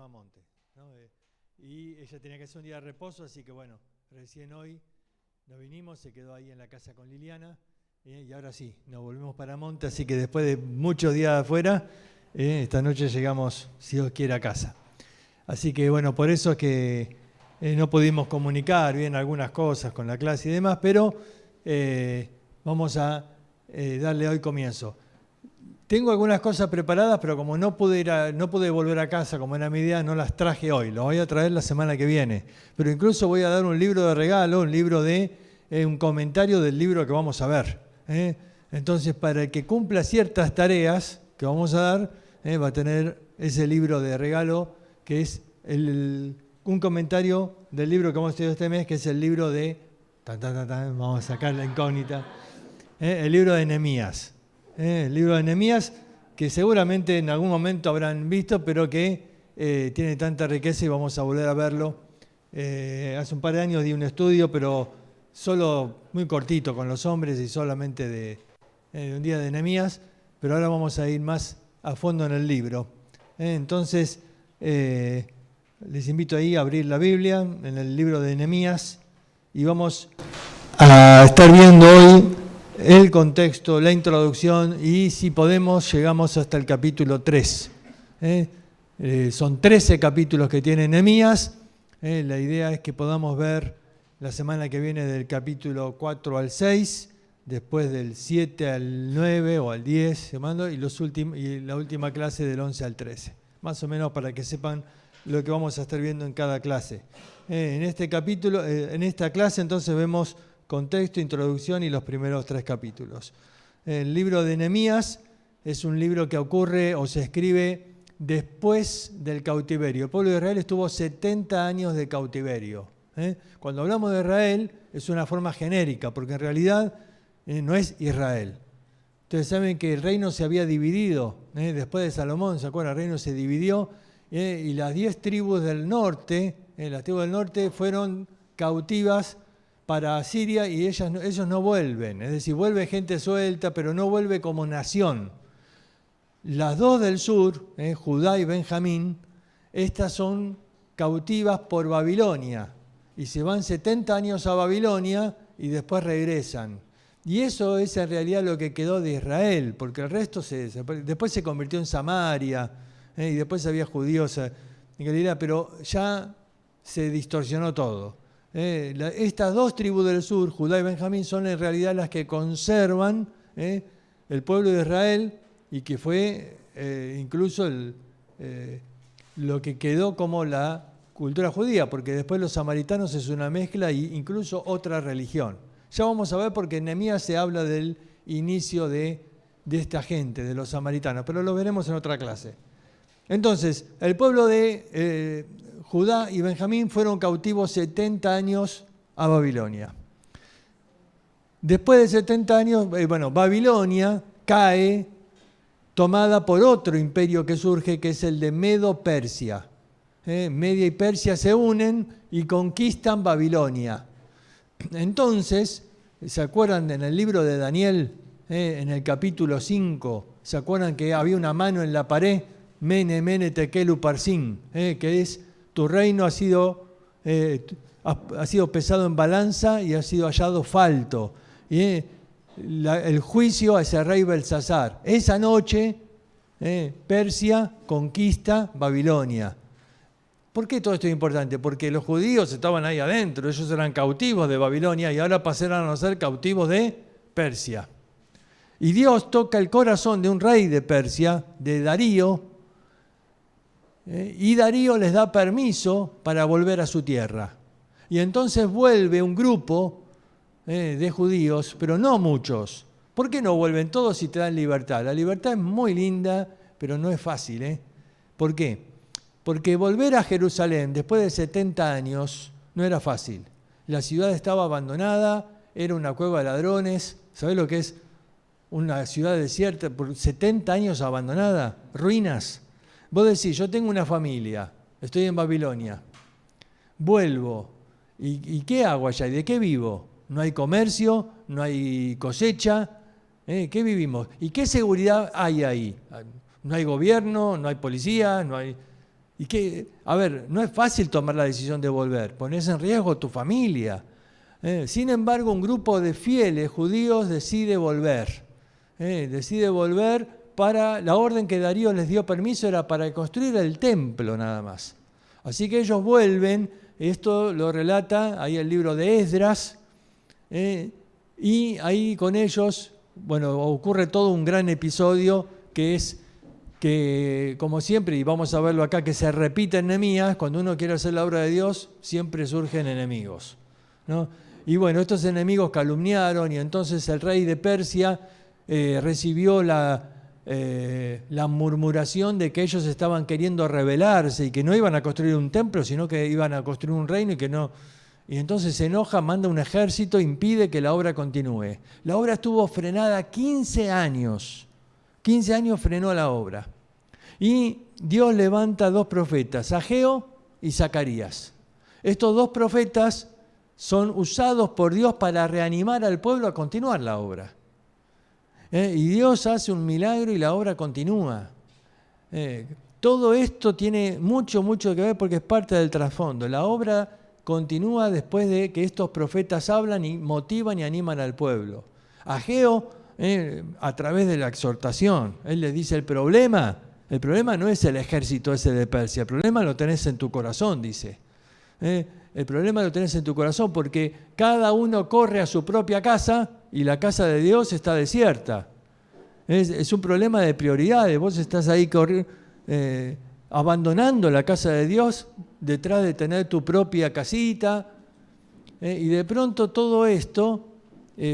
Monte, ¿no? Y ella tenía que hacer un día de reposo, así que bueno, recién hoy nos vinimos, se quedó ahí en la casa con Liliana, y ahora sí, nos volvemos para Monte, así que después de muchos días afuera, esta noche llegamos, si Dios quiere, a casa. Así que bueno, por eso es que no pudimos comunicar bien algunas cosas con la clase y demás, pero vamos a darle hoy comienzo. Tengo algunas cosas preparadas, pero como no pude volver a casa, como era mi idea, no las traje hoy. Las voy a traer la semana que viene. Pero incluso voy a dar un libro de regalo, un libro un comentario del libro que vamos a ver. Entonces, para el que cumpla ciertas tareas que vamos a dar, va a tener ese libro de regalo, que es un comentario del libro que hemos estudiado este mes, que es el libro de... vamos a sacar la incógnita. El libro de Nehemías. El libro de Nehemías, que seguramente en algún momento habrán visto, pero que tiene tanta riqueza y vamos a volver a verlo. Hace un par de años di un estudio, pero solo muy cortito con los hombres y solamente de un día de Nehemías, pero ahora vamos a ir más a fondo en el libro. Entonces, les invito ahí a abrir la Biblia en el libro de Nehemías y vamos a estar viendo hoy el contexto, la introducción y si podemos llegamos hasta el capítulo 3. Son 13 capítulos que tiene Nehemías. La idea es que podamos ver la semana que viene del capítulo 4 al 6, después del 7 al 9 o al 10, y la última clase del 11 al 13. Más o menos para que sepan lo que vamos a estar viendo en cada clase. En este capítulo, en esta clase entonces vemos contexto, introducción y los primeros 3 capítulos. El libro de Nehemías es un libro que ocurre o se escribe después del cautiverio. El pueblo de Israel estuvo 70 años de cautiverio. Cuando hablamos de Israel es una forma genérica, porque en realidad no es Israel. Ustedes saben que el reino se había dividido, después de Salomón, ¿se acuerdan? El reino se dividió y las 10 tribus del norte, las tribus del norte fueron cautivas para Asiria y ellos no vuelven, es decir, vuelve gente suelta, pero no vuelve como nación. Las 2 del sur, Judá y Benjamín, estas son cautivas por Babilonia y se van 70 años a Babilonia y después regresan. Y eso es en realidad lo que quedó de Israel, porque el resto después se convirtió en Samaria y después había judíos en Galilea, pero ya se distorsionó todo. Estas 2 tribus del sur, Judá y Benjamín, son en realidad las que conservan el pueblo de Israel y que fue incluso lo que quedó como la cultura judía, porque después los samaritanos es una mezcla e incluso otra religión. Ya vamos a ver porque en Nehemías se habla del inicio de esta gente, de los samaritanos, pero lo veremos en otra clase. Entonces, el pueblo de Judá y Benjamín fueron cautivos 70 años a Babilonia. Después de 70 años, Babilonia cae tomada por otro imperio que surge, que es el de Medo-Persia. Media y Persia se unen y conquistan Babilonia. Entonces, ¿se acuerdan en el libro de Daniel, en el capítulo 5, ¿se acuerdan que había una mano en la pared? Mene, mene, tekel, uparsin, que es tu reino ha sido pesado en balanza y ha sido hallado falto. El juicio a ese rey Belsasar. Esa noche, Persia conquista Babilonia. ¿Por qué todo esto es importante? Porque los judíos estaban ahí adentro, ellos eran cautivos de Babilonia y ahora pasaron a ser cautivos de Persia. Y Dios toca el corazón de un rey de Persia, de Darío, y Darío les da permiso para volver a su tierra. Y entonces vuelve un grupo de judíos, pero no muchos. ¿Por qué no vuelven todos si te dan libertad? La libertad es muy linda, pero no es fácil. ¿Por qué? Porque volver a Jerusalén después de 70 años no era fácil. La ciudad estaba abandonada, era una cueva de ladrones. ¿Sabés lo que es una ciudad desierta por 70 años abandonada? Ruinas. Vos decís, yo tengo una familia, estoy en Babilonia, vuelvo, ¿y qué hago allá? ¿Y de qué vivo? No hay comercio, no hay cosecha, ¿qué vivimos? ¿Y qué seguridad hay ahí? No hay gobierno, no hay policía, no hay... Y que, a ver, no es fácil tomar la decisión de volver, pones en riesgo tu familia. Sin embargo, un grupo de fieles judíos decide volver. Decide volver para, la orden que Darío les dio permiso era para construir el templo nada más. Así que ellos vuelven, esto lo relata ahí el libro de Esdras, y ahí con ellos, bueno, ocurre todo un gran episodio que es que, como siempre, y vamos a verlo acá, que se repite en Nehemías, cuando uno quiere hacer la obra de Dios, siempre surgen enemigos, ¿no? Y bueno, estos enemigos calumniaron y entonces el rey de Persia recibió la murmuración de que ellos estaban queriendo rebelarse y que no iban a construir un templo, sino que iban a construir un reino y que no. Y entonces se enoja, manda un ejército, impide que la obra continúe. La obra estuvo frenada 15 años. 15 años frenó la obra. Y Dios levanta 2 profetas, Ageo y Zacarías. Estos 2 profetas son usados por Dios para reanimar al pueblo a continuar la obra. Y Dios hace un milagro y la obra continúa. Todo esto tiene mucho que ver porque es parte del trasfondo. La obra continúa después de que estos profetas hablan y motivan y animan al pueblo. Ageo, a través de la exhortación, él les dice el problema no es el ejército ese de Persia, el problema lo tenés en tu corazón, dice. El problema lo tenés en tu corazón porque cada uno corre a su propia casa y la casa de Dios está desierta. Es un problema de prioridades. Vos estás ahí abandonando la casa de Dios detrás de tener tu propia casita. Y de pronto todo esto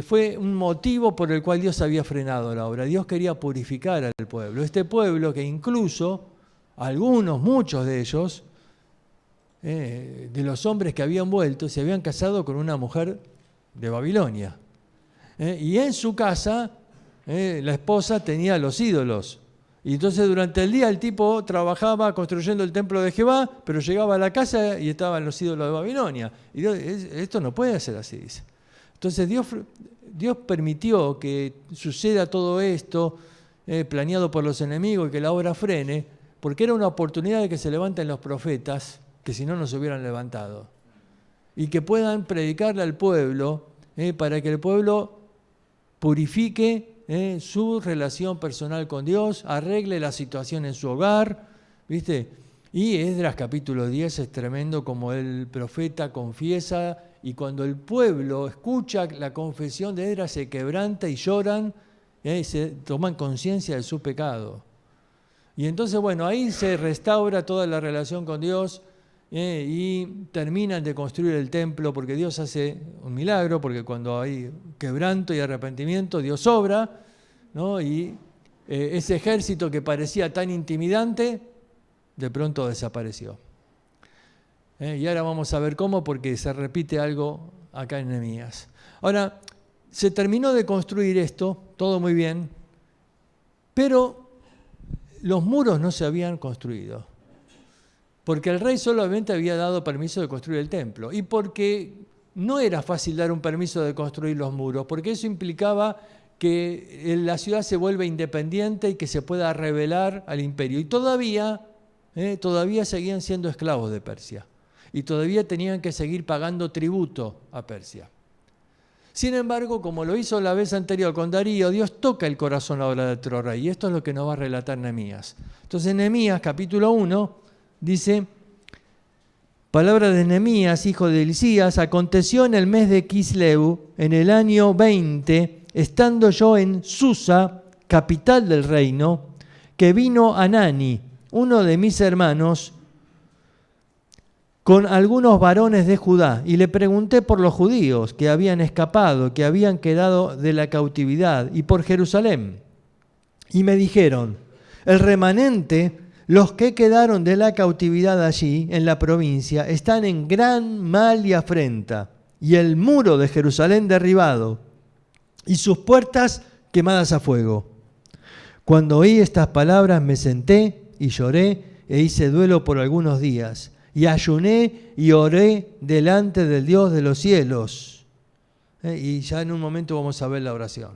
fue un motivo por el cual Dios había frenado la obra. Dios quería purificar al pueblo. Este pueblo que incluso muchos de ellos, de los hombres que habían vuelto, se habían casado con una mujer de Babilonia. Y en su casa, la esposa tenía los ídolos. Y entonces durante el día el tipo trabajaba construyendo el templo de Jehová, pero llegaba a la casa y estaban los ídolos de Babilonia. Y Dios, esto no puede ser así, dice. Entonces Dios permitió que suceda todo esto, planeado por los enemigos, y que la obra frene, porque era una oportunidad de que se levanten los profetas, que si no, no se hubieran levantado, y que puedan predicarle al pueblo, para que el pueblo purifique su relación personal con Dios, arregle la situación en su hogar, ¿viste? Y Esdras capítulo 10 es tremendo como el profeta confiesa, y cuando el pueblo escucha la confesión de Esdras se quebranta y lloran, y se toman conciencia de su pecado. Y entonces, bueno, ahí se restaura toda la relación con Dios, y terminan de construir el templo porque Dios hace un milagro, porque cuando hay quebranto y arrepentimiento, Dios obra, ¿no? Y ese ejército que parecía tan intimidante, de pronto desapareció. Y ahora vamos a ver cómo, porque se repite algo acá en Nehemías. Ahora, se terminó de construir esto, todo muy bien, pero los muros no se habían construido. Porque el rey solamente había dado permiso de construir el templo y porque no era fácil dar un permiso de construir los muros, porque eso implicaba que la ciudad se vuelva independiente y que se pueda rebelar al imperio. Y todavía seguían siendo esclavos de Persia y todavía tenían que seguir pagando tributo a Persia. Sin embargo, como lo hizo la vez anterior con Darío, Dios toca el corazón ahora de otro rey, y esto es lo que nos va a relatar Nehemías. Entonces, Nehemías capítulo 1 dice, palabra de Nehemías, hijo de Hilcías: aconteció en el mes de Quisleu, en el año 20, estando yo en Susa, capital del reino, que vino Hanani, uno de mis hermanos, con algunos varones de Judá, y le pregunté por los judíos que habían escapado, que habían quedado de la cautividad, y por Jerusalén. Y me dijeron, el remanente, los que quedaron de la cautividad allí, en la provincia, están en gran mal y afrenta, y el muro de Jerusalén derribado, y sus puertas quemadas a fuego. Cuando oí estas palabras me senté y lloré e hice duelo por algunos días, y ayuné y oré delante del Dios de los cielos. Y ya en un momento vamos a ver la oración.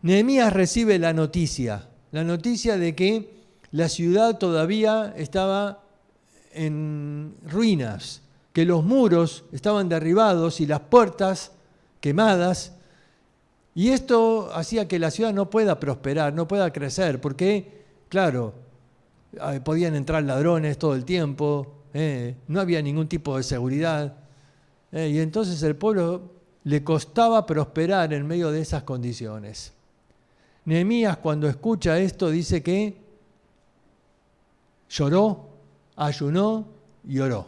Nehemías recibe la noticia de que la ciudad todavía estaba en ruinas, que los muros estaban derribados y las puertas quemadas, y esto hacía que la ciudad no pueda prosperar, no pueda crecer, porque, claro, podían entrar ladrones todo el tiempo, no había ningún tipo de seguridad, y entonces el pueblo le costaba prosperar en medio de esas condiciones. Nehemías, cuando escucha esto, dice que lloró, ayunó y oró.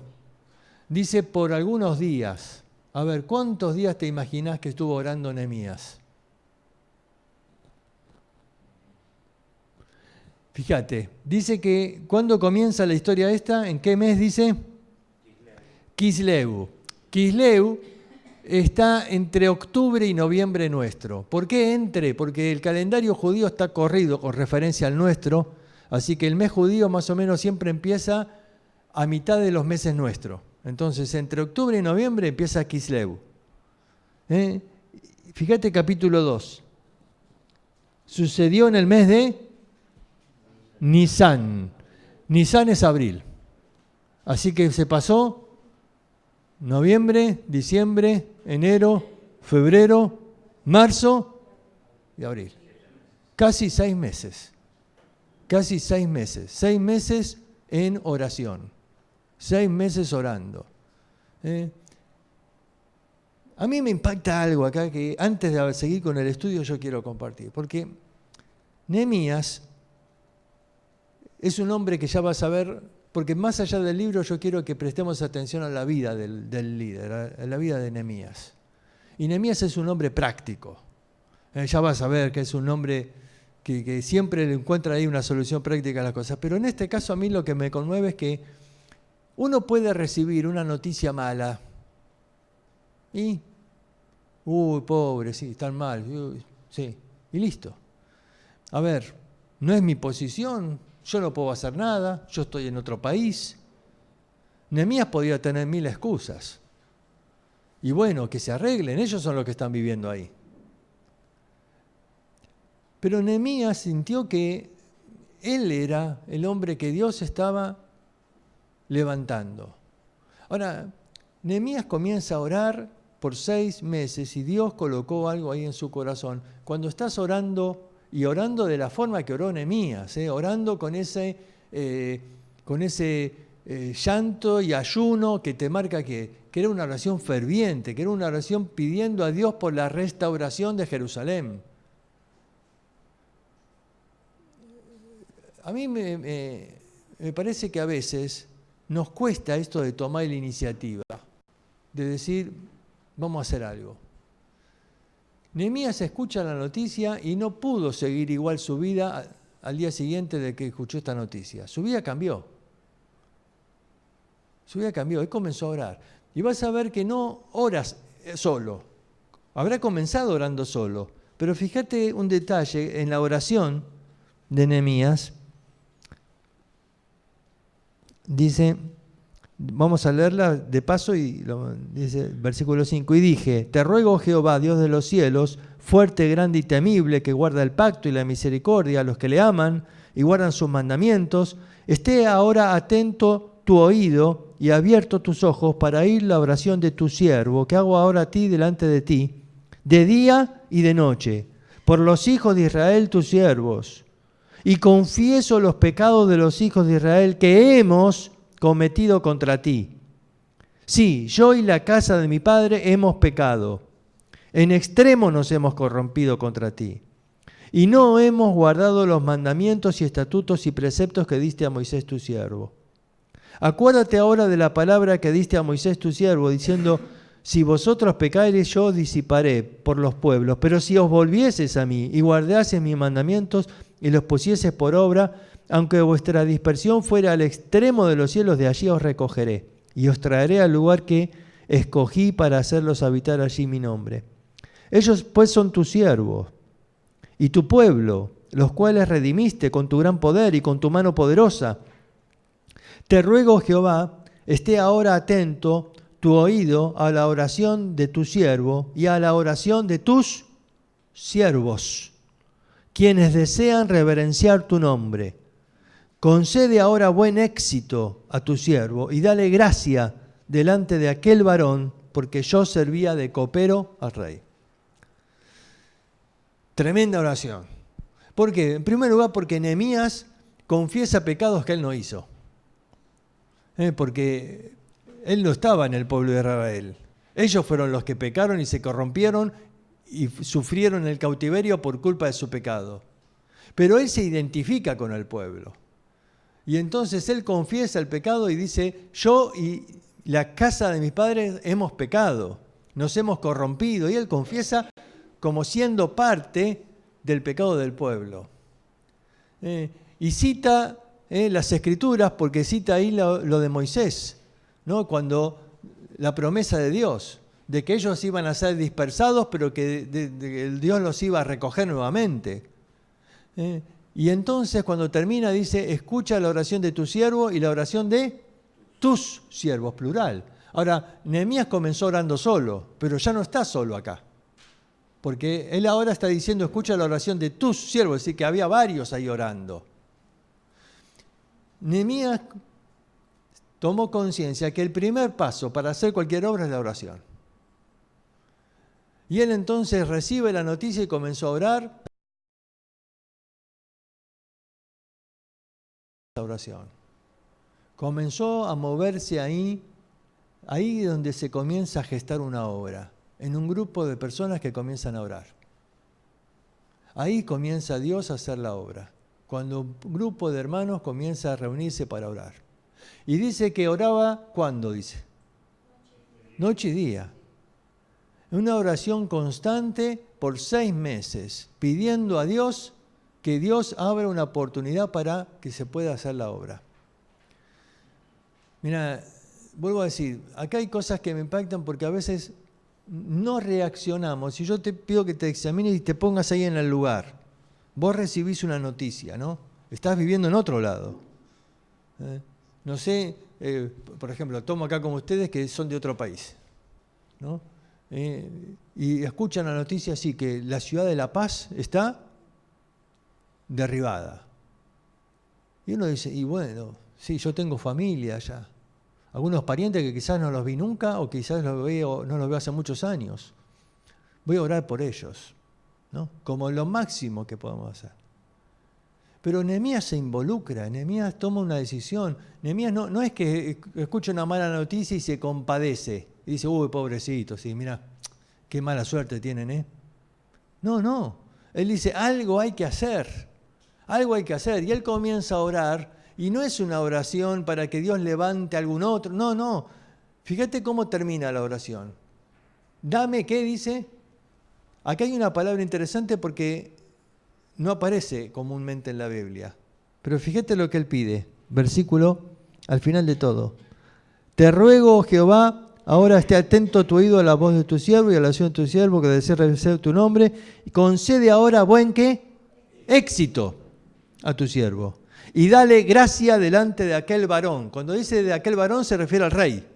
Dice por algunos días. A ver, ¿cuántos días te imaginás que estuvo orando Nehemías? Fíjate, dice que cuando comienza la historia esta, ¿en qué mes dice? Kisleu. Kisleu está entre octubre y noviembre nuestro. ¿Por qué entre? Porque el calendario judío está corrido con referencia al nuestro, así que el mes judío más o menos siempre empieza a mitad de los meses nuestros. Entonces, entre octubre y noviembre empieza Kisleu. Fíjate capítulo 2. Sucedió en el mes de Nisan. Nisan es abril. Así que se pasó noviembre, diciembre, enero, febrero, marzo y abril. Casi 6 meses. Casi 6 meses. 6 meses en oración. 6 meses orando. A mí me impacta algo acá que antes de seguir con el estudio yo quiero compartir. Porque Nehemías es un hombre que ya vas a ver, porque más allá del libro yo quiero que prestemos atención a la vida del líder, a la vida de Nehemías. Y Nehemías es un hombre práctico. Ya vas a ver que es un hombre que siempre le encuentra ahí una solución práctica a las cosas. Pero en este caso a mí lo que me conmueve es que uno puede recibir una noticia mala y, pobre, sí, están mal, sí, y listo. A ver, no es mi posición, yo no puedo hacer nada, yo estoy en otro país. Nehemías podía tener 1000 excusas. Y bueno, que se arreglen, ellos son los que están viviendo ahí. Pero Nehemías sintió que él era el hombre que Dios estaba levantando. Ahora, Nehemías comienza a orar por 6 meses y Dios colocó algo ahí en su corazón. Cuando estás orando y orando de la forma que oró Nehemías, orando con ese llanto y ayuno que te marca que era una oración ferviente, que era una oración pidiendo a Dios por la restauración de Jerusalén. A mí me parece que a veces nos cuesta esto de tomar la iniciativa, de decir, vamos a hacer algo. Nehemías escucha la noticia y no pudo seguir igual su vida al día siguiente de que escuchó esta noticia. Su vida cambió. Su vida cambió. Él comenzó a orar. Y vas a ver que no oras solo. Habrá comenzado orando solo. Pero fíjate un detalle en la oración de Nehemías. Dice, vamos a leerla de paso y dice versículo 5, y dije, te ruego Jehová, Dios de los cielos, fuerte, grande y temible, que guarda el pacto y la misericordia a los que le aman y guardan sus mandamientos, esté ahora atento tu oído y abierto tus ojos para oír la oración de tu siervo, que hago ahora a ti delante de ti, de día y de noche, por los hijos de Israel tus siervos. Y confieso los pecados de los hijos de Israel que hemos cometido contra ti. Sí, yo y la casa de mi padre hemos pecado. En extremo nos hemos corrompido contra ti. Y no hemos guardado los mandamientos y estatutos y preceptos que diste a Moisés tu siervo. Acuérdate ahora de la palabra que diste a Moisés tu siervo, diciendo, si vosotros pecareis, yo os disiparé por los pueblos. Pero si os volvieseis a mí y guardaseis mis mandamientos y los pusieseis por obra, aunque vuestra dispersión fuera al extremo de los cielos, de allí os recogeré y os traeré al lugar que escogí para hacerlos habitar allí mi nombre. Ellos pues son tus siervos y tu pueblo, los cuales redimiste con tu gran poder y con tu mano poderosa. Te ruego, Jehová, esté ahora atento tu oído a la oración de tu siervo y a la oración de tus siervos, quienes desean reverenciar tu nombre. concede ahora buen éxito a tu siervo y dale gracia delante de aquel varón, porque yo servía de copero al rey. Tremenda oración. ¿Por qué? En primer lugar, porque Nehemías confiesa pecados que él no hizo. Porque él no estaba en el pueblo de Israel. Ellos fueron los que pecaron y se corrompieron y sufrieron el cautiverio por culpa de su pecado. Pero él se identifica con el pueblo. Y entonces él confiesa el pecado y dice, yo y la casa de mis padres hemos pecado, nos hemos corrompido. Y él confiesa como siendo parte del pecado del pueblo. Y cita las Escrituras, porque cita ahí lo de Moisés, ¿no? Cuando la promesa de Dios, de que ellos iban a ser dispersados, pero que Dios los iba a recoger nuevamente. Y entonces cuando termina dice, escucha la oración de tu siervo y la oración de tus siervos, plural. Ahora, Nehemías comenzó orando solo, pero ya no está solo acá. Porque él ahora está diciendo, escucha la oración de tus siervos, es decir, que había varios ahí orando. Nehemías tomó conciencia que el primer paso para hacer cualquier obra es la oración. Y él entonces recibe la noticia y comenzó a orar. La oración. Comenzó a moverse ahí donde se comienza a gestar una obra, en un grupo de personas que comienzan a orar. Ahí comienza Dios a hacer la obra, cuando un grupo de hermanos comienza a reunirse para orar. Y dice que oraba, ¿cuándo dice? Noche y día. Una oración constante por 6 meses, pidiendo a Dios que Dios abra una oportunidad para que se pueda hacer la obra. Mira, vuelvo a decir, acá hay cosas que me impactan porque a veces no reaccionamos. Si yo te pido que te examines y te pongas ahí en el lugar, vos recibís una noticia, ¿no? Estás viviendo en otro lado. No sé, por ejemplo, tomo acá como ustedes que son de otro país, ¿no? Y escuchan la noticia así, que la ciudad de La Paz está derribada. Y uno dice, y bueno, sí, yo tengo familia allá. Algunos parientes que quizás no los vi nunca o quizás no los veo hace muchos años. Voy a orar por ellos, ¿no? Como lo máximo que podemos hacer. Pero Nehemías se involucra, Nehemías toma una decisión. Nehemías no es que escucha una mala noticia y se compadece. Y dice, uy, pobrecito, sí, mira, qué mala suerte tienen, ¿eh? No. Él dice, algo hay que hacer. Algo hay que hacer. Y él comienza a orar. Y no es una oración para que Dios levante a algún otro. No. Fíjate cómo termina la oración. Dame, ¿qué dice? Acá hay una palabra interesante porque no aparece comúnmente en la Biblia. Pero fíjate lo que él pide. Versículo al final de todo. Te ruego, Jehová, ahora esté atento tu oído a la voz de tu siervo y a la oración de tu siervo, que desea reconocer tu nombre. Y concede ahora buen ¿qué? Éxito a tu siervo. Y dale gracia delante de aquel varón. Cuando dice de aquel varón se refiere al rey.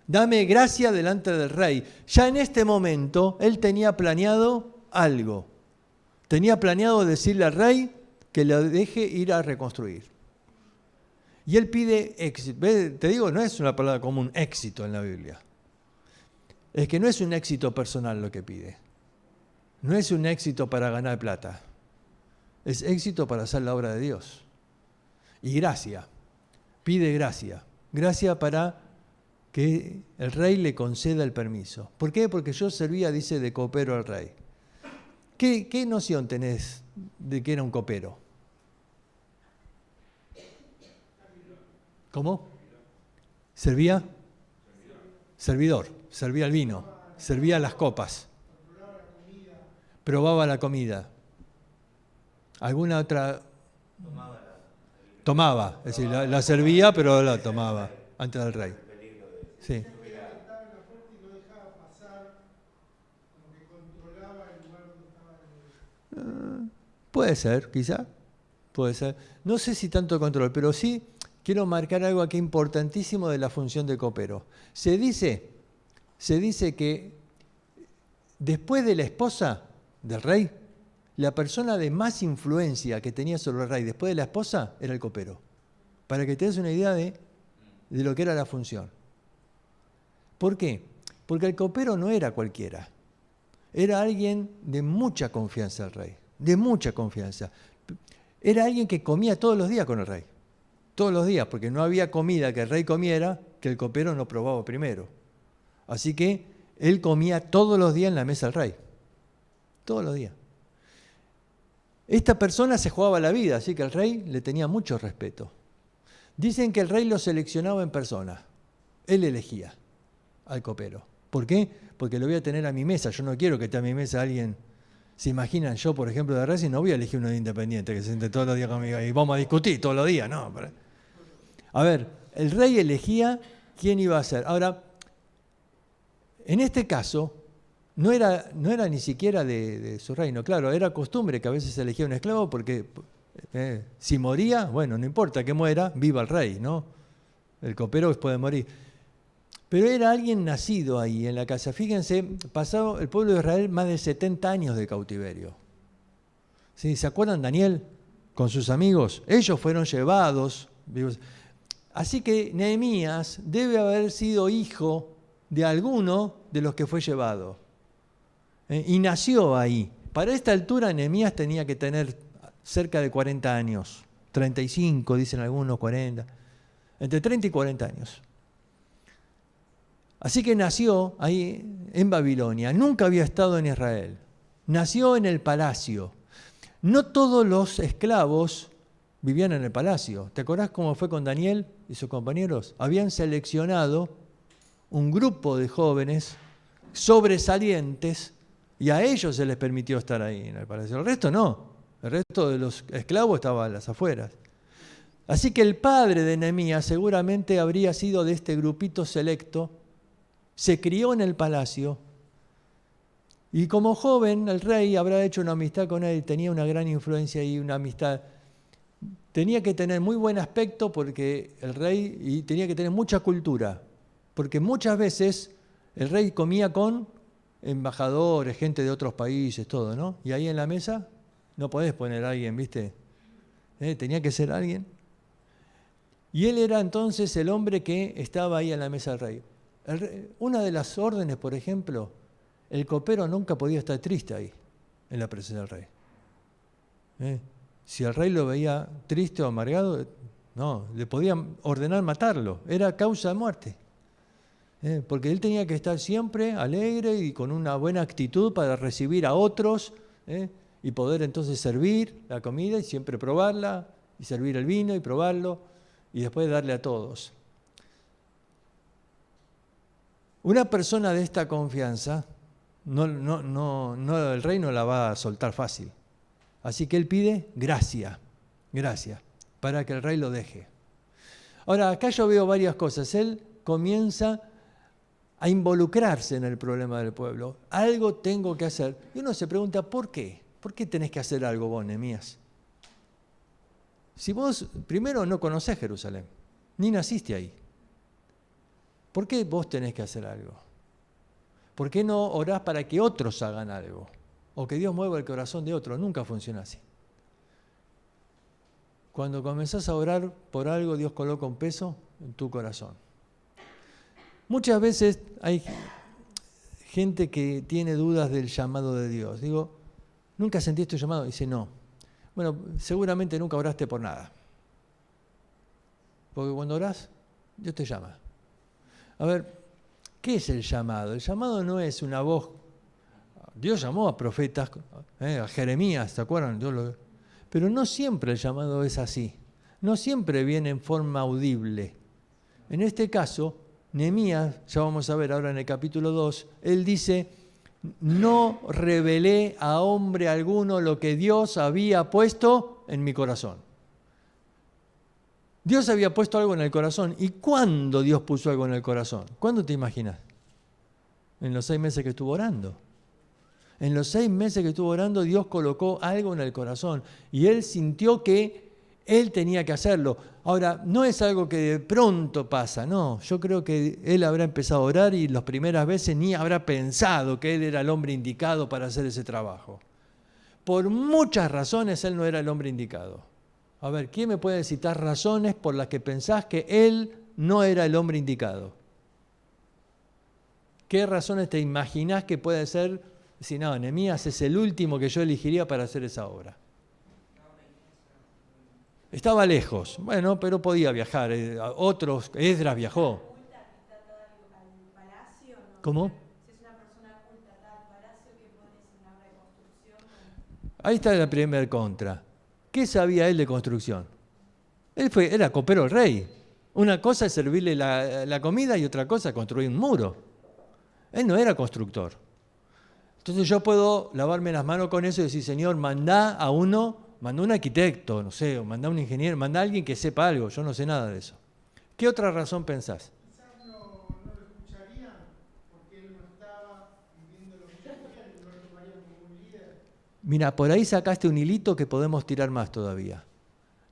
Dame gracia delante del rey. Ya en este momento él tenía planeado algo. Tenía planeado decirle al rey que lo deje ir a reconstruir. Y él pide éxito. Te digo, no es una palabra común, éxito en la Biblia. Es que no es un éxito personal lo que pide. No es un éxito para ganar plata. Es éxito para hacer la obra de Dios. Y gracia. Pide gracia. Gracia para que el rey le conceda el permiso. ¿Por qué? Porque yo servía, dice, de copero al rey. ¿Qué noción tenés de que era un copero? ¿Cómo? ¿Servía? Servidor. Servía el vino. Servía las copas. Probaba la comida. ¿Alguna otra? Tomaba. Es decir, la servía, pero la tomaba antes del rey. Sí. Puede ser, quizá. Puede ser. No sé si tanto control, pero sí quiero marcar algo aquí importantísimo de la función de copero. Se dice que después de la esposa del rey, la persona de más influencia que tenía sobre el rey después de la esposa era el copero. para que te des una idea de lo que era la función. ¿Por qué? Porque el copero no era cualquiera. Era alguien de mucha confianza del rey, de mucha confianza. Era alguien que comía todos los días con el rey. Todos los días, porque no había comida que el rey comiera que el copero no probaba primero. Así que él comía todos los días en la mesa del rey. Todos los días. Esta persona se jugaba la vida, así que el rey le tenía mucho respeto. Dicen que el rey lo seleccionaba en persona. Él elegía al copero. ¿Por qué? Porque lo voy a tener a mi mesa. Yo no quiero que esté a mi mesa alguien. ¿Se imaginan? Yo, por ejemplo, de Racing no voy a elegir uno de Independiente que se siente todos los días conmigo y vamos a discutir todos los días. No. A ver, el rey elegía quién iba a ser. Ahora, en este caso, no era ni siquiera de su reino. Claro, era costumbre que a veces se elegía un esclavo porque si moría, bueno, no importa que muera, viva el rey, ¿no? El copero puede morir. Pero era alguien nacido ahí en la casa. Fíjense, pasado el pueblo de Israel más de 70 años de cautiverio. ¿Sí? ¿Se acuerdan Daniel con sus amigos? Ellos fueron llevados. Así que Nehemías debe haber sido hijo de alguno de los que fue llevado. Y nació ahí. Para esta altura Nehemías tenía que tener cerca de 40 años. 35, dicen algunos, 40. Entre 30 y 40 años. Así que nació ahí en Babilonia, nunca había estado en Israel, nació en el palacio. No todos los esclavos vivían en el palacio. ¿Te acordás cómo fue con Daniel y sus compañeros? Habían seleccionado un grupo de jóvenes sobresalientes y a ellos se les permitió estar ahí en el palacio. El resto no, el resto de los esclavos estaban a las afueras. Así que el padre de Nehemías seguramente habría sido de este grupito selecto. Se crió en el palacio y como joven el rey habrá hecho una amistad con él, tenía una gran influencia y una amistad. Tenía que tener muy buen aspecto porque el rey, y tenía que tener mucha cultura, porque muchas veces el rey comía con embajadores, gente de otros países, todo, ¿no? Y ahí en la mesa no podés poner a alguien, ¿viste? Tenía que ser alguien. Y él era entonces el hombre que estaba ahí en la mesa del rey. Una de las órdenes, por ejemplo, el copero nunca podía estar triste ahí, en la presencia del rey. Si el rey lo veía triste o amargado, no, le podían ordenar matarlo, era causa de muerte. Porque él tenía que estar siempre alegre y con una buena actitud para recibir a otros y poder entonces servir la comida y siempre probarla, y servir el vino y probarlo y después darle a todos. Una persona de esta confianza, el rey no la va a soltar fácil. Así que él pide gracia, para que el rey lo deje. Ahora, acá yo veo varias cosas. Él comienza a involucrarse en el problema del pueblo. Algo tengo que hacer. Y uno se pregunta, ¿por qué? ¿Por qué tenés que hacer algo vos, Nehemías? Si vos, primero, no conocés Jerusalén, ni naciste ahí. ¿Por qué vos tenés que hacer algo? ¿Por qué no orás para que otros hagan algo? O que Dios mueva el corazón de otros. Nunca funciona así. Cuando comenzás a orar por algo, Dios coloca un peso en tu corazón. Muchas veces hay gente que tiene dudas del llamado de Dios. Digo, ¿nunca sentiste tu llamado? Dice, no. Bueno, seguramente nunca oraste por nada. Porque cuando orás, Dios te llama. A ver, ¿qué es el llamado? El llamado no es una voz. Dios llamó a profetas, a Jeremías, ¿se acuerdan? Pero no siempre el llamado es así. No siempre viene en forma audible. En este caso, Nehemías, ya vamos a ver ahora en el capítulo 2, él dice, no revelé a hombre alguno lo que Dios había puesto en mi corazón. Dios había puesto algo en el corazón. ¿Y cuándo Dios puso algo en el corazón? ¿Cuándo te imaginas? En los 6 meses que estuvo orando. En los 6 meses que estuvo orando, Dios colocó algo en el corazón. Y él sintió que él tenía que hacerlo. Ahora, no es algo que de pronto pasa, no. Yo creo que él habrá empezado a orar y las primeras veces ni habrá pensado que él era el hombre indicado para hacer ese trabajo. Por muchas razones él no era el hombre indicado. A ver, ¿quién me puede citar razones por las que pensás que él no era el hombre indicado? ¿Qué razones te imaginás que puede ser? Si no, Nehemías es el último que yo elegiría para hacer esa obra. Estaba lejos, bueno, pero podía viajar. Otros, Esdras viajó. ¿Cómo? Ahí está la primera contra. ¿Qué sabía él de construcción? Era copero el rey. Una cosa es servirle la comida y otra cosa es construir un muro. Él no era constructor. Entonces yo puedo lavarme las manos con eso y decir, Señor, mandá un arquitecto, no sé, o mandá un ingeniero, mandá a alguien que sepa algo. Yo no sé nada de eso. ¿Qué otra razón pensás? Quizás no lo escucharían porque él no estaba viviendo lo que ellos quieren, no lo tomarían como un líder. Mira, por ahí sacaste un hilito que podemos tirar más todavía.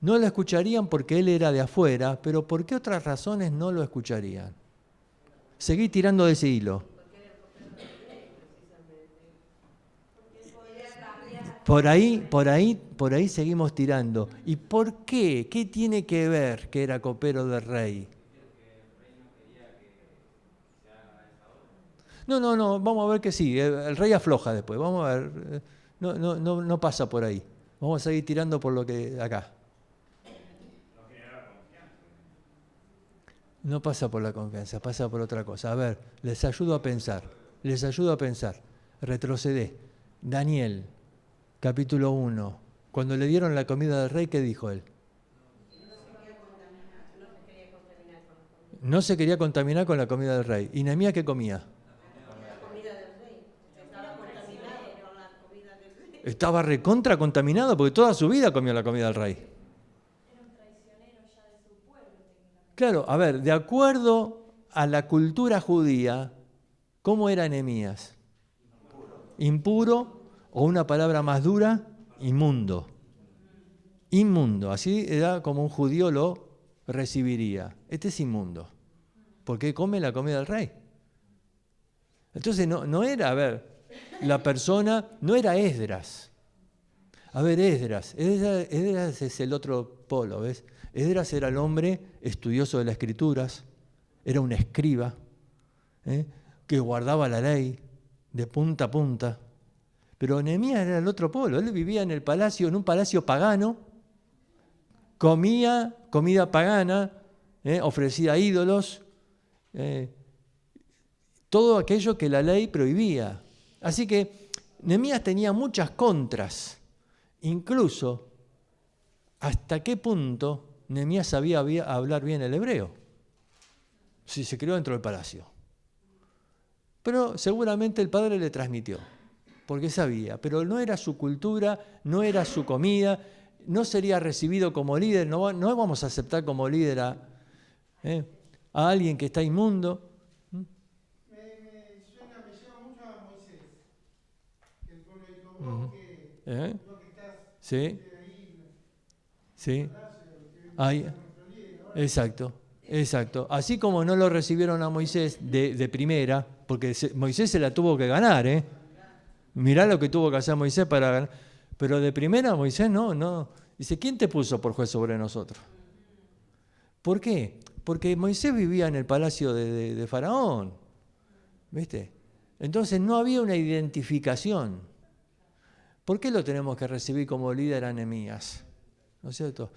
No lo escucharían porque él era de afuera, pero ¿por qué otras razones no lo escucharían? Seguí tirando de ese hilo. Por ahí seguimos tirando. ¿Y por qué? ¿Qué tiene que ver que era copero del rey? No, vamos a ver que sí. El rey afloja después. Vamos a ver. No pasa por ahí. Vamos a seguir tirando por lo que acá. No pasa por la confianza, pasa por otra cosa. A ver, les ayudo a pensar. Retrocedé. Daniel, capítulo 1. Cuando le dieron la comida del rey, ¿qué dijo él? No se quería contaminar con la comida del rey. ¿Y Nehemías qué comía? La comida del rey. Estaba contaminado con la comida del rey. Estaba recontra contaminado porque toda su vida comió la comida del rey. Claro, a ver, de acuerdo a la cultura judía, ¿cómo era Nehemías? Impuro, o una palabra más dura, inmundo. Inmundo, así era como un judío lo recibiría. Este es inmundo, porque come la comida del rey. Entonces no era, a ver, la persona, no era Esdras. A ver, Esdras es el otro polo, ¿ves? Esdras era el hombre estudioso de las escrituras, era un escriba, que guardaba la ley de punta a punta. Pero Nehemías era el otro polo, él vivía en el palacio, en un palacio pagano, comía comida pagana, ofrecía a ídolos, todo aquello que la ley prohibía. Así que Nehemías tenía muchas contras, incluso hasta qué punto Nehemías sabía hablar bien el hebreo, si se crió dentro del palacio. Pero seguramente el padre le transmitió, porque sabía, pero no era su cultura, no era su comida, no sería recibido como líder, no vamos a aceptar como líder a alguien que está inmundo. Me lleva mucho a Moisés, que el pueblo dijo, vos que estás Sí, ahí, sí. Ahí. Exacto. Así como no lo recibieron a Moisés de primera, porque Moisés se la tuvo que ganar, Mirá lo que tuvo que hacer Moisés para ganar. Pero de primera Moisés no. Dice, ¿quién te puso por juez sobre nosotros? ¿Por qué? Porque Moisés vivía en el palacio de Faraón, ¿viste? Entonces no había una identificación. ¿Por qué lo tenemos que recibir como líder a Nehemías? ¿No es cierto?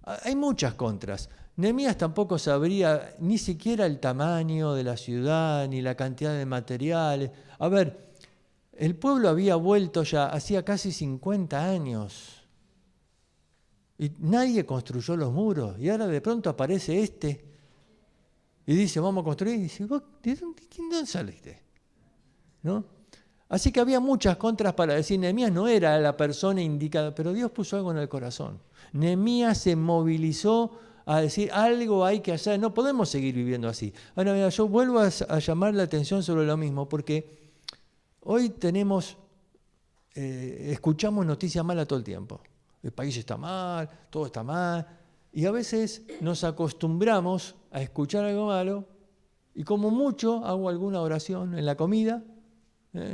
Hay muchas contras. Nehemías tampoco sabría ni siquiera el tamaño de la ciudad, ni la cantidad de materiales. A ver, el pueblo había vuelto ya hacía casi 50 años. Y nadie construyó los muros. Y ahora de pronto aparece y dice, vamos a construir. Y dice, ¿vos de dónde saliste? ¿No? Así que había muchas contras para decir, Nehemías no era la persona indicada, pero Dios puso algo en el corazón. Nehemías se movilizó a decir, algo hay que hacer, no podemos seguir viviendo así. Ahora, mira, yo vuelvo a llamar la atención sobre lo mismo, porque hoy escuchamos noticias malas todo el tiempo. El país está mal, todo está mal, y a veces nos acostumbramos a escuchar algo malo, y como mucho hago alguna oración en la comida,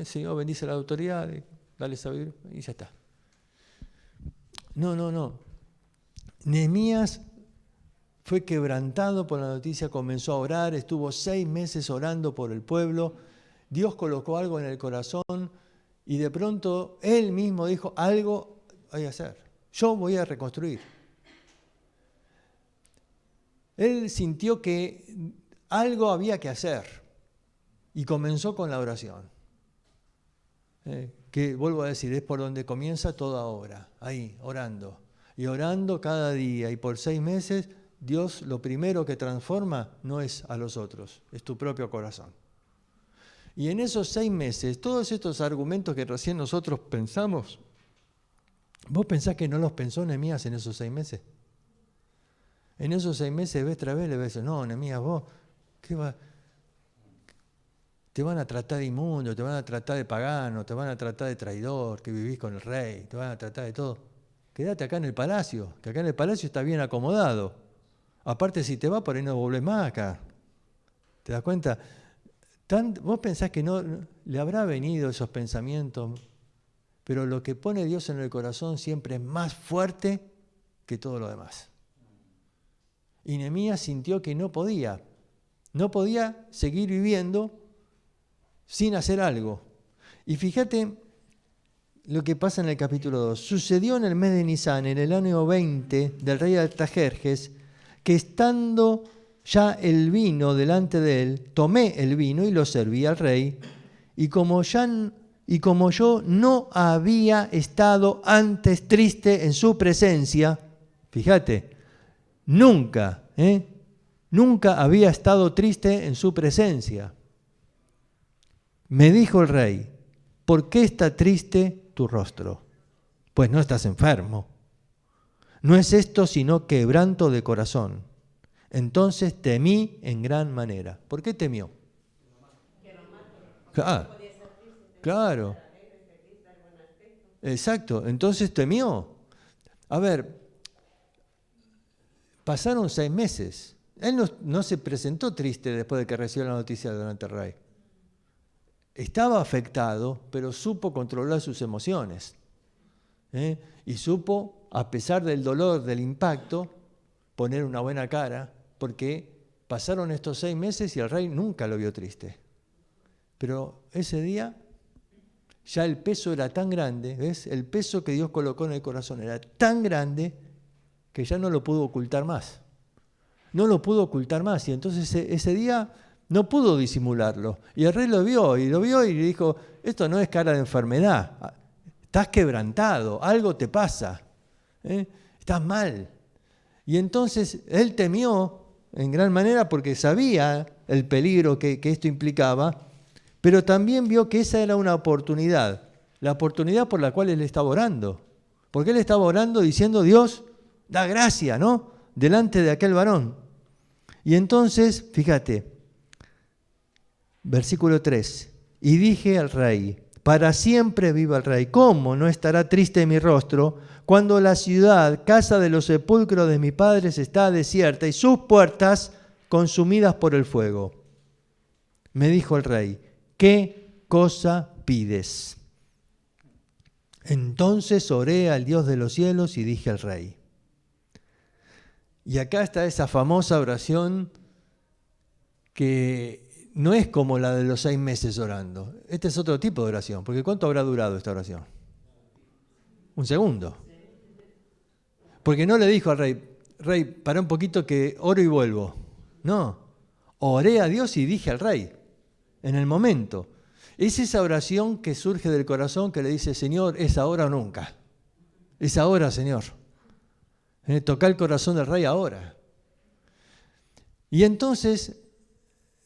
Señor, bendice a la autoridad, dale sabiduría, y ya está. No. Nehemías fue quebrantado por la noticia, comenzó a orar, estuvo 6 meses orando por el pueblo. Dios colocó algo en el corazón y de pronto él mismo dijo, algo hay que hacer. Yo voy a reconstruir. Él sintió que algo había que hacer y comenzó con la oración. Que vuelvo a decir, es por donde comienza toda obra, ahí, orando. Y orando cada día y por 6 meses, Dios lo primero que transforma no es a los otros, es tu propio corazón. Y en esos 6 meses, todos estos argumentos que recién nosotros pensamos, ¿vos pensás que no los pensó Nehemías en esos 6 meses? En esos 6 meses ves otra vez, le ves, no, Nehemías, vos, ¿qué va? Te van a tratar de inmundo, te van a tratar de pagano, te van a tratar de traidor, que vivís con el rey, te van a tratar de todo. Quédate acá en el palacio, que acá en el palacio está bien acomodado. Aparte, si te va, por ahí no volvés más acá. ¿Te das cuenta? Vos pensás que no le habrá venido esos pensamientos, pero lo que pone Dios en el corazón siempre es más fuerte que todo lo demás. Y Nehemías sintió que no podía seguir viviendo sin hacer algo. Y fíjate lo que pasa en el capítulo 2. Sucedió en el mes de Nisán, en el año 20 del rey Artajerjes, que estando ya el vino delante de él, tomé el vino y lo serví al rey, y como yo no había estado antes triste en su presencia, fíjate, nunca había estado triste en su presencia. Me dijo el rey, ¿por qué está triste tu rostro? Pues no estás enfermo. No es esto sino quebranto de corazón. Entonces temí en gran manera. ¿Por qué temió? Claro. Exacto. Entonces temió. A ver, pasaron 6 meses. Él no se presentó triste después de que recibió la noticia delante del rey. Estaba afectado, pero supo controlar sus emociones. Y supo, a pesar del dolor, del impacto, poner una buena cara, porque pasaron estos 6 meses y el rey nunca lo vio triste. Pero ese día ya el peso era tan grande, ¿ves? El peso que Dios colocó en el corazón era tan grande que ya no lo pudo ocultar más. No lo pudo ocultar más y entonces ese día no pudo disimularlo. Y el rey lo vio y le dijo, esto no es cara de enfermedad, estás quebrantado, algo te pasa, estás mal. Y entonces él temió en gran manera porque sabía el peligro que esto implicaba, pero también vio que esa era una oportunidad, la oportunidad por la cual él estaba orando. Porque él estaba orando diciendo, Dios, da gracia, ¿no? Delante de aquel varón. Y entonces, fíjate, versículo 3, y dije al rey, para siempre viva el rey, ¿cómo no estará triste mi rostro cuando la ciudad, casa de los sepulcros de mis padres, está desierta y sus puertas consumidas por el fuego? Me dijo el rey, ¿qué cosa pides? Entonces oré al Dios de los cielos y dije al rey. Y acá está esa famosa oración que no es como la de los 6 meses orando. Este es otro tipo de oración, porque ¿cuánto habrá durado esta oración? 1 segundo. Porque no le dijo al rey, para un poquito que oro y vuelvo. No, oré a Dios y dije al rey, en el momento. Es esa oración que surge del corazón que le dice, Señor, es ahora o nunca. Es ahora, Señor. Toca el corazón del rey ahora. Y entonces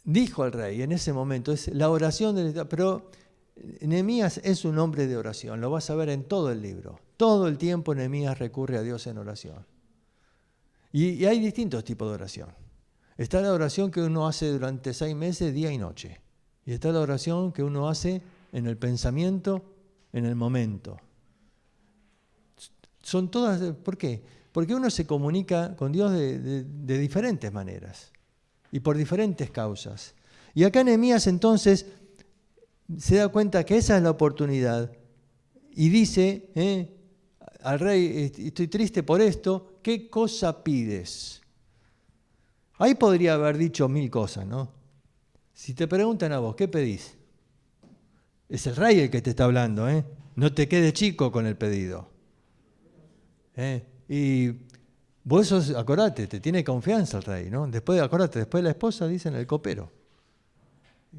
dijo al rey en ese momento, es la oración pero Nehemías es un hombre de oración, lo vas a ver en todo el libro. Todo el tiempo Nehemías recurre a Dios en oración. Y hay distintos tipos de oración. Está la oración que uno hace durante 6 meses, día y noche. Y está la oración que uno hace en el pensamiento, en el momento. Son todas, ¿por qué? Porque uno se comunica con Dios de diferentes maneras y por diferentes causas. Y acá Nehemías entonces se da cuenta que esa es la oportunidad y dice al rey, estoy triste por esto, ¿qué cosa pides? Ahí podría haber dicho 1000 cosas, ¿no? Si te preguntan a vos, ¿qué pedís? Es el rey el que te está hablando, ¿eh? No te quedes chico con el pedido. Y vos sos, acordate, te tiene confianza el rey, ¿no? Después, acordate, después la esposa dicen el copero.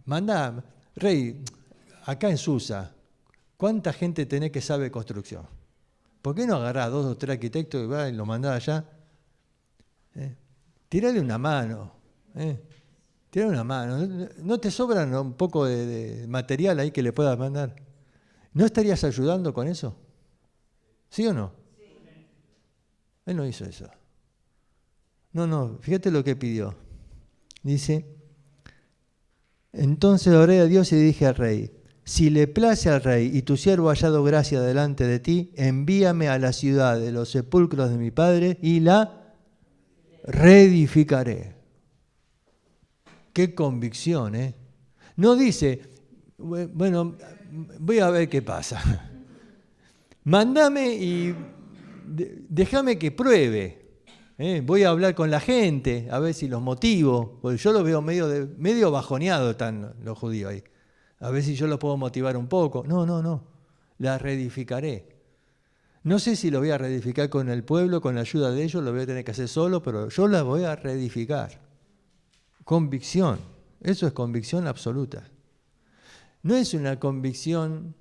Manda, rey, acá en Susa, ¿cuánta gente tenés que sabe construcción? ¿Por qué no agarrás 2 o 3 arquitectos y lo mandás allá? Tírale una mano. Tírale una mano. ¿No te sobran un poco de material ahí que le puedas mandar? ¿No estarías ayudando con eso? ¿Sí o no? Sí. Él no hizo eso. No, fíjate lo que pidió. Dice, entonces oré a Dios y dije al rey, si le place al rey y tu siervo ha hallado gracia delante de ti, envíame a la ciudad de los sepulcros de mi padre y la reedificaré. Qué convicción, ¿eh? No dice, bueno, voy a ver qué pasa. Mándame y déjame que pruebe. Voy a hablar con la gente, a ver si los motivo. Porque yo los veo medio bajoneados están los judíos ahí. A ver si yo los puedo motivar un poco. No. La reedificaré. No sé si lo voy a reedificar con el pueblo, con la ayuda de ellos, lo voy a tener que hacer solo, pero yo la voy a reedificar. Convicción. Eso es convicción absoluta. No es una convicción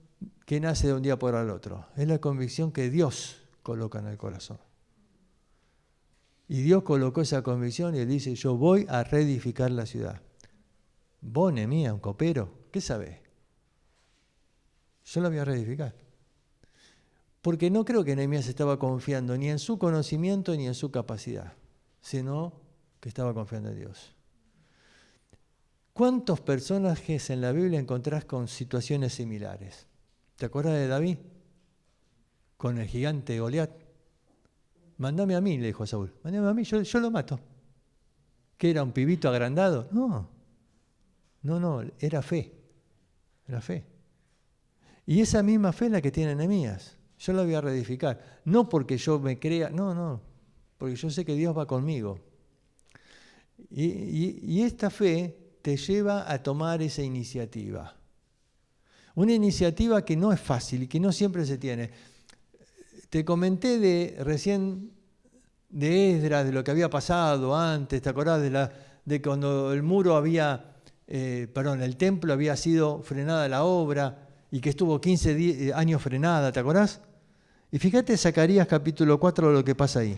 que nace de un día por el otro. Es la convicción que Dios coloca en el corazón. Y Dios colocó esa convicción y Él dice, yo voy a reedificar la ciudad. Vos, Nehemías, un copero, ¿qué sabés? Yo la voy a reedificar. Porque no creo que Nehemías estaba confiando ni en su conocimiento ni en su capacidad, sino que estaba confiando en Dios. ¿Cuántos personajes en la Biblia encontrás con situaciones similares? ¿Te acuerdas de David? Con el gigante Goliat. Mándame a mí, le dijo a Saúl. Mándame a mí, yo lo mato. ¿Qué era, un pibito agrandado? No, era fe. Era fe. Y esa misma fe es la que tiene Nehemías. Yo la voy a reedificar. No porque yo me crea, no, porque yo sé que Dios va conmigo. Y esta fe te lleva a tomar esa iniciativa. Una iniciativa que no es fácil y que no siempre se tiene. Te comenté recién de Esdras, de lo que había pasado antes, ¿te acordás de cuando el muro el templo había sido frenada la obra y que estuvo 15 años frenada, ¿te acordás? Y fíjate Zacarías capítulo 4 lo que pasa ahí.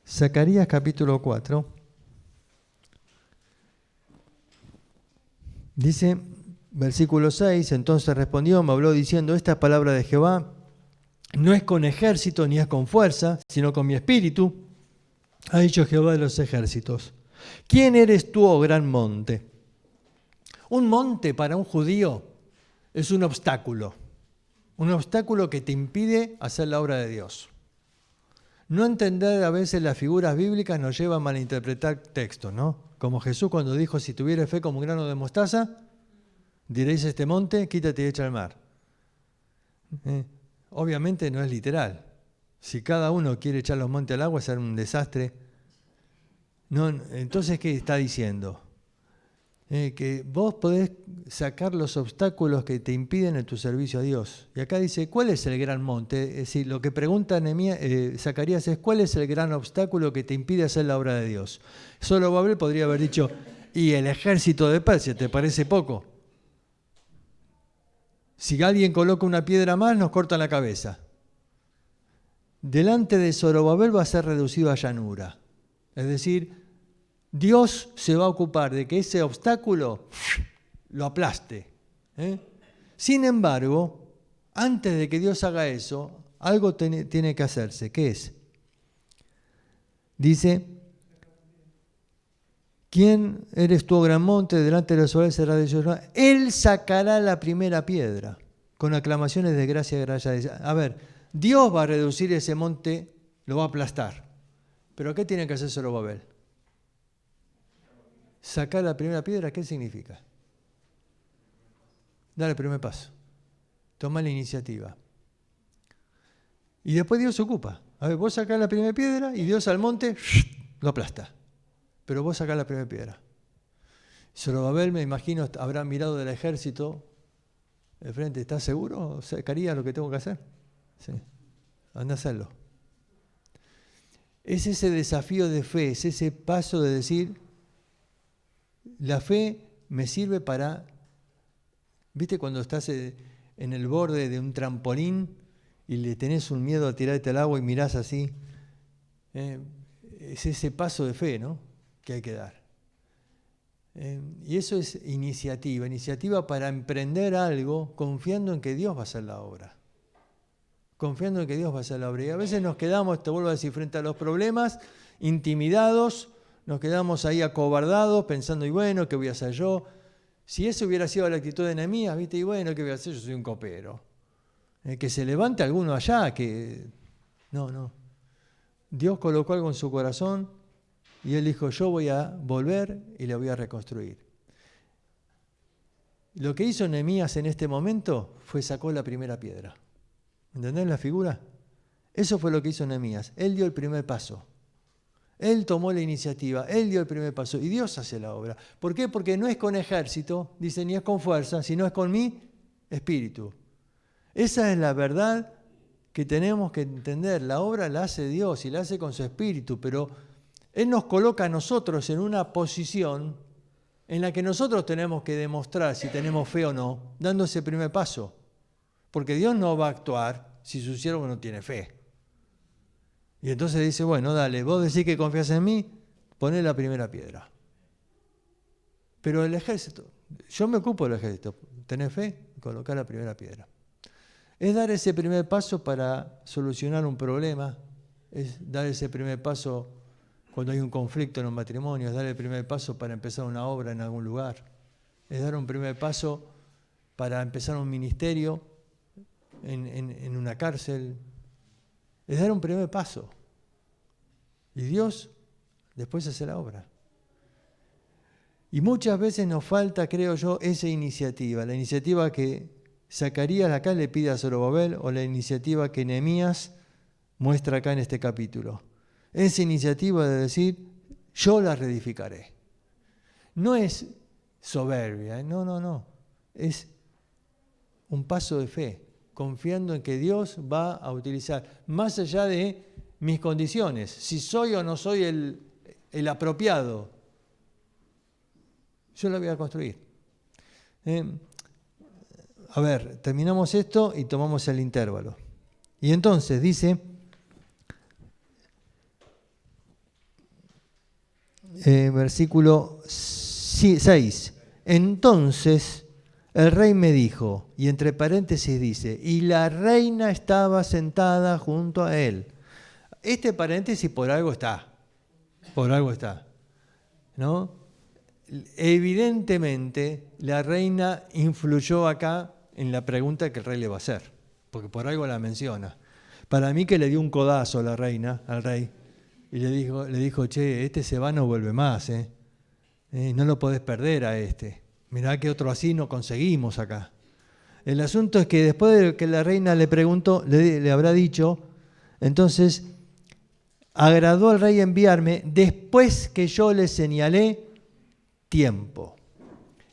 Zacarías capítulo 4. Dice, versículo 6, entonces respondió, me habló diciendo, esta palabra de Jehová no es con ejército ni es con fuerza, sino con mi espíritu, ha dicho Jehová de los ejércitos. ¿Quién eres tú, oh gran monte? Un monte para un judío es un obstáculo que te impide hacer la obra de Dios. No entender a veces las figuras bíblicas nos lleva a malinterpretar textos, ¿no? Como Jesús cuando dijo, si tuvieras fe como un grano de mostaza, diréis a este monte, quítate y echa al mar. Obviamente no es literal. Si cada uno quiere echar los montes al agua, será un desastre. No, entonces, ¿qué está diciendo? Que vos podés sacar los obstáculos que te impiden en tu servicio a Dios. Y acá dice, ¿cuál es el gran monte? Es decir, lo que pregunta Zacarías es, ¿cuál es el gran obstáculo que te impide hacer la obra de Dios? Zorobabel podría haber dicho, ¿y el ejército de Persia te parece poco? Si alguien coloca una piedra más, nos cortan la cabeza. Delante de Zorobabel va a ser reducido a llanura. Es decir, Dios se va a ocupar de que ese obstáculo lo aplaste. Sin embargo, antes de que Dios haga eso, algo tiene que hacerse. ¿Qué es? Dice, ¿quién eres tú, gran monte? Delante de los soles será de Jehová. Él sacará la primera piedra con aclamaciones de gracia. A ver, Dios va a reducir ese monte, lo va a aplastar. ¿Pero qué tiene que hacer Zorobabel? Sacar la primera piedra, ¿qué significa? Dale el primer paso. Toma la iniciativa. Y después Dios se ocupa. A ver, vos sacás la primera piedra y Dios al monte lo aplasta. Pero vos sacás la primera piedra. Zorobabel, me imagino, habrá mirado del ejército de frente. ¿Estás seguro? ¿Sacaría lo que tengo que hacer? Sí. Anda a hacerlo. Es ese desafío de fe, es ese paso de decir, la fe me sirve para, ¿viste cuando estás en el borde de un trampolín y le tenés un miedo a tirarte al agua y mirás así? Es ese paso de fe, ¿no?, que hay que dar. Y eso es iniciativa para emprender algo confiando en que Dios va a hacer la obra. Confiando en que Dios va a hacer la obra. Y a veces nos quedamos, te vuelvo a decir, frente a los problemas, intimidados, nos quedamos ahí acobardados, pensando, y bueno, ¿qué voy a hacer yo? Si eso hubiera sido la actitud de Nehemías, ¿viste? Y bueno, ¿qué voy a hacer? Yo soy un copero. Que se levante alguno allá, que... No. Dios colocó algo en su corazón y él dijo, yo voy a volver y le voy a reconstruir. Lo que hizo Nehemías en este momento fue sacó la primera piedra. ¿Entendés la figura? Eso fue lo que hizo Nehemías. Él dio el primer paso. Él tomó la iniciativa, él dio el primer paso y Dios hace la obra. ¿Por qué? Porque no es con ejército, dice, ni es con fuerza, sino es con mi espíritu. Esa es la verdad que tenemos que entender. La obra la hace Dios y la hace con su espíritu, pero Él nos coloca a nosotros en una posición en la que nosotros tenemos que demostrar si tenemos fe o no, dando ese primer paso. Porque Dios no va a actuar si su siervo no tiene fe. Y entonces dice, bueno, dale, vos decís que confías en mí, poné la primera piedra. Pero el ejército, yo me ocupo del ejército, tenés fe, colocar la primera piedra. Es dar ese primer paso para solucionar un problema, es dar ese primer paso cuando hay un conflicto en un matrimonio, es dar el primer paso para empezar una obra en algún lugar, es dar un primer paso para empezar un ministerio en una cárcel, es dar un primer paso. Y Dios después hace la obra. Y muchas veces nos falta, creo yo, esa iniciativa, la iniciativa que Zacarías acá le pide a Zorobabel o la iniciativa que Nehemías muestra acá en este capítulo. Esa iniciativa de decir, yo la reedificaré. No es soberbia, no. Es un paso de fe, confiando en que Dios va a utilizar, más allá de mis condiciones, si soy o no soy el apropiado, yo la voy a construir. A ver, terminamos esto y tomamos el intervalo. Y entonces dice, versículo 6, entonces el rey me dijo, y entre paréntesis dice, y la reina estaba sentada junto a él. Este paréntesis por algo está, ¿no? Evidentemente la reina influyó acá en la pregunta que el rey le va a hacer, porque por algo la menciona. Para mí que le dio un codazo a la reina, al rey, y le dijo, che, este se va, no vuelve más, no lo podés perder a este. Mirá que otro así no conseguimos acá. El asunto es que después de que la reina le preguntó, le habrá dicho, entonces, agradó al rey enviarme después que yo le señalé tiempo.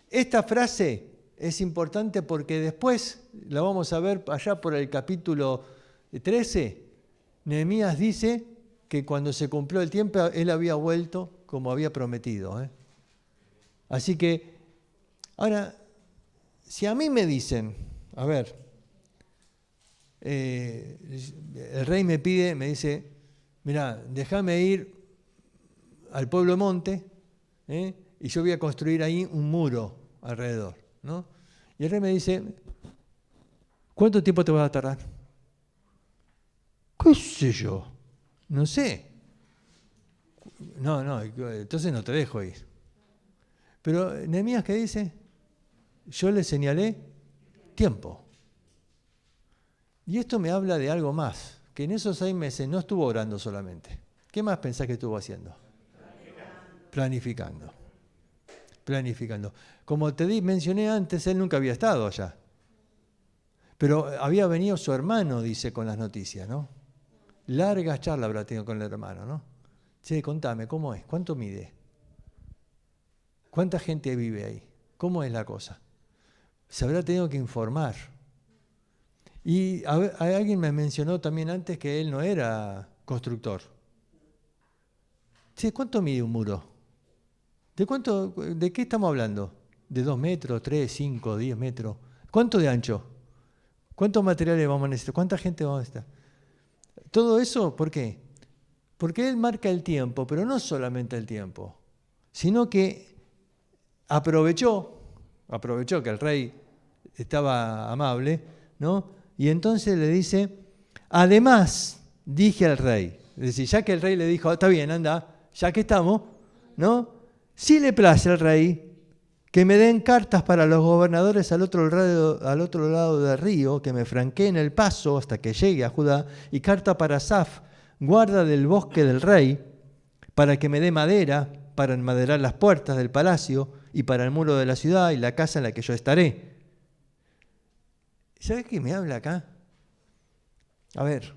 Esta frase es importante porque después, la vamos a ver allá por el capítulo 13, Nehemías dice que cuando se cumplió el tiempo, él había vuelto como había prometido. Así que, ahora, si a mí me dicen, a ver, el rey me dice, mirá, déjame ir al pueblo monte, y yo voy a construir ahí un muro alrededor, ¿no? Y el rey me dice, ¿cuánto tiempo te vas a tardar? ¿Qué sé yo? No sé. No, entonces no te dejo ir. Pero Nehemías, ¿qué dice? Yo le señalé tiempo. Y esto me habla de algo más, que en esos 6 meses no estuvo orando solamente. ¿Qué más pensás que estuvo haciendo? Planificando. planificando. Como te mencioné antes, él nunca había estado allá. Pero había venido su hermano, dice, con las noticias, ¿no? Largas charlas habrá tenido con el hermano, ¿no? Che, contame, ¿cómo es? ¿Cuánto mide? ¿Cuánta gente vive ahí? ¿Cómo es la cosa? Se habrá tenido que informar. Y alguien me mencionó también antes que él no era constructor. Che, ¿cuánto mide un muro? ¿De qué estamos hablando? ¿De 2 metros, 3, 5, 10 metros? ¿Cuánto de ancho? ¿Cuántos materiales vamos a necesitar? ¿Cuánta gente vamos a necesitar? Todo eso, ¿por qué? Porque él marca el tiempo, pero no solamente el tiempo, sino que aprovechó que el rey estaba amable, ¿no? Y entonces le dice, además, dije al rey, es decir, ya que el rey le dijo, está bien, anda, ya que estamos, ¿no? Si le place al rey que me den cartas para los gobernadores al otro lado del río, que me franqueen el paso hasta que llegue a Judá, y carta para Asaf, guarda del bosque del rey, para que me dé madera para enmaderar las puertas del palacio y para el muro de la ciudad y la casa en la que yo estaré. ¿Sabes qué me habla acá? A ver,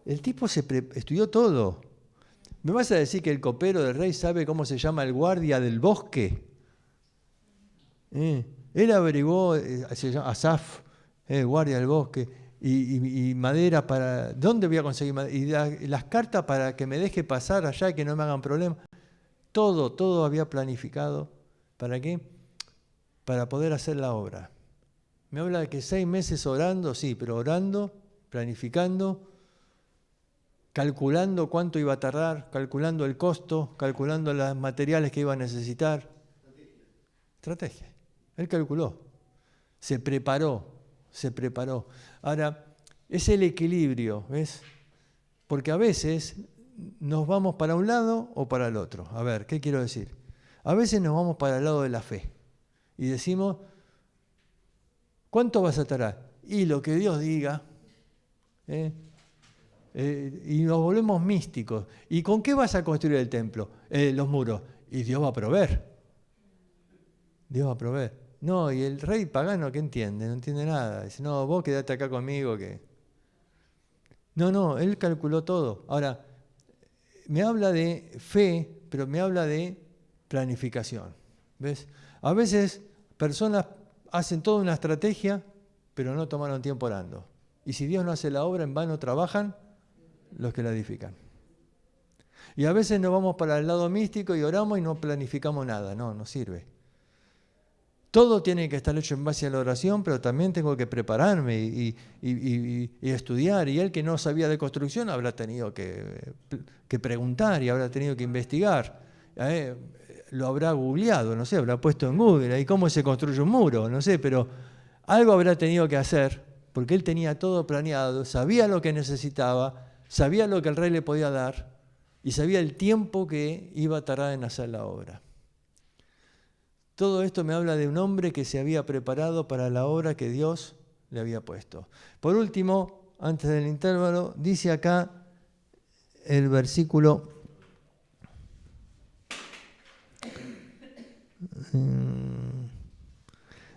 el tipo estudió todo. ¿Me vas a decir que el copero del rey sabe cómo se llama el guardia del bosque? Él averiguó, se llama Asaf, guardia del bosque, y madera para... ¿Dónde voy a conseguir madera? Y las cartas para que me deje pasar allá y que no me hagan problema. Todo había planificado. ¿Para qué? Para poder hacer la obra. Me habla de que 6 meses orando, sí, pero orando, planificando, calculando cuánto iba a tardar, calculando el costo, calculando los materiales que iba a necesitar. Estrategia. Él calculó, se preparó. Ahora, es el equilibrio, ¿ves? Porque a veces nos vamos para un lado o para el otro. A ver, ¿qué quiero decir? A veces nos vamos para el lado de la fe y decimos, ¿cuánto vas a tardar? Y lo que Dios diga, y nos volvemos místicos. ¿Y con qué vas a construir el templo? Los muros. Y Dios va a proveer. Dios va a proveer. No, y el rey pagano, ¿qué entiende? No entiende nada. Dice, no, vos quedate acá conmigo que... No, él calculó todo. Ahora, me habla de fe, pero me habla de planificación. ¿Ves? A veces personas hacen toda una estrategia, pero no tomaron tiempo orando. Y si Dios no hace la obra, en vano trabajan los que la edifican. Y a veces nos vamos para el lado místico y oramos y no planificamos nada. No sirve. Todo tiene que estar hecho en base a la oración, pero también tengo que prepararme y estudiar. Y él que no sabía de construcción habrá tenido que preguntar y habrá tenido que investigar. Lo habrá googleado, no sé, habrá puesto en Google, ahí cómo se construye un muro, no sé, pero algo habrá tenido que hacer, porque él tenía todo planeado, sabía lo que necesitaba, sabía lo que el rey le podía dar y sabía el tiempo que iba a tardar en hacer la obra. Todo esto me habla de un hombre que se había preparado para la obra que Dios le había puesto. Por último, antes del intervalo, dice acá el versículo...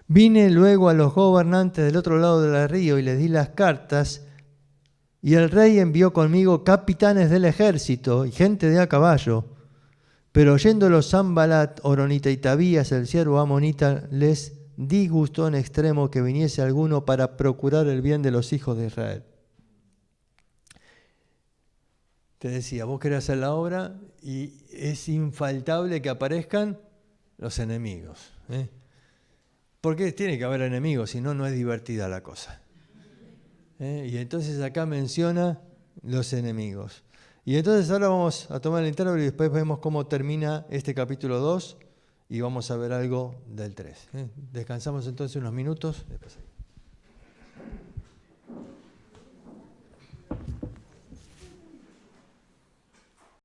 Vine luego a los gobernantes del otro lado del río y les di las cartas, y el rey envió conmigo capitanes del ejército y gente de a caballo. Pero oyéndolo Sanbalat, Horonita y Tabías, el siervo amonita, les disgustó en extremo que viniese alguno para procurar el bien de los hijos de Israel. Te decía, vos querés hacer la obra y es infaltable que aparezcan los enemigos. Porque tiene que haber enemigos, si no, no es divertida la cosa. Y entonces acá menciona los enemigos. Y entonces ahora vamos a tomar el intervalo y después vemos cómo termina este capítulo 2 y vamos a ver algo del 3. Descansamos entonces unos minutos. Después